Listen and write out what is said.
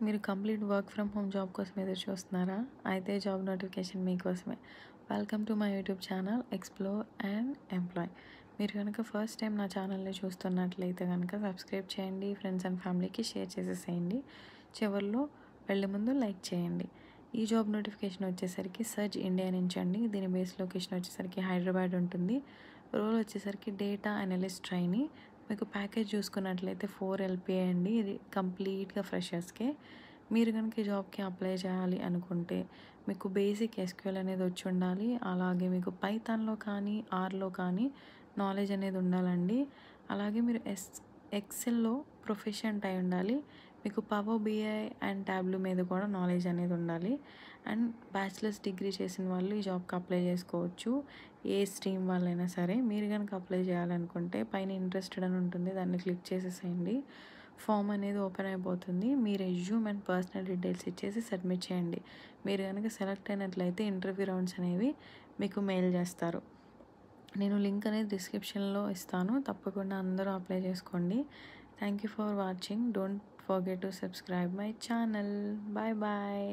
మీరు complete work from home job కోసం ఎదురు చూస్తున్నారా? అయితే జాబ్ నోటిఫికేషన్ మీకోసమే. Welcome to my YouTube channel explore and employ. మీరు కనుక ఫస్ట్ టైం నా ఛానల్‌ని చూస్తున్నట్లయితే కనుక సబ్స్క్రైబ్ చేయండి. ఫ్రెండ్స్ అండ్ ఫ్యామిలీకి షేర్ చేసేసేయండి. చివర్లో వెళ్ళే ముందు లైక్ చేయండి. ఈ జాబ్ నోటిఫికేషన్ వచ్చేసరికి సర్చ్ ఇండియా నుంచి అండి. దీని బేస్ లొకేషన్ వచ్చేసరికి హైదరాబాద్ ఉంటుంది. రోల్ వచ్చేసరికి డేటా అనలిస్ట్ ట్రైనీ. మీకు ప్యాకేజ్ చూసుకున్నట్లయితే 4 ఎల్‌పిఏ అండి. ఇది కంప్లీట్‌గా ఫ్రెషర్స్‌కే. మీరు కనుక ఈ జాబ్‌కి అప్లై చేయాలి అనుకుంటే మీకు బేసిక్ ఎస్‌క్యూఎల్ అనేది వచ్చి ఉండాలి. అలాగే మీకు పైథాన్‌లో కానీ, ఆర్‌లో కానీ నాలెడ్జ్ అనేది ఉండాలండి. అలాగే మీరు ఎక్సెల్‌లో ప్రొఫిషియంట్ అయి ఉండాలి. మీకు పవర్ బిఐ అండ్ టాబ్లూ మీద కూడా నాలెడ్జ్ అనేది ఉండాలి. అండ్ బ్యాచిలర్స్ డిగ్రీ చేసిన వాళ్ళు ఈ జాబ్‌కి అప్లై చేసుకోవచ్చు. ఏ స్ట్రీమ్ వాళ్ళైనా సరే. మీరు కనుక అప్లై చేయాలనుకుంటే పైన ఇంట్రెస్టెడ్ అని ఉంటుంది. దాన్ని క్లిక్ చేసేసేయండి. ఫామ్ అనేది ఓపెన్ అయిపోతుంది. మీ రెజ్యూమ్ అండ్ పర్సనల్ డీటెయిల్స్ ఇచ్చేసి సబ్మిట్ చేయండి. మీరు కనుక సెలెక్ట్ అయినట్లయితే ఇంటర్వ్యూ రౌండ్స్ అనేవి మీకు మెయిల్ చేస్తారు. నేను లింక్ అనేది డిస్క్రిప్షన్‌లో ఇస్తాను. తప్పకుండా అందరూ అప్లై చేసుకోండి. Thank you for watching. Don't forget to subscribe my channel. Bye bye.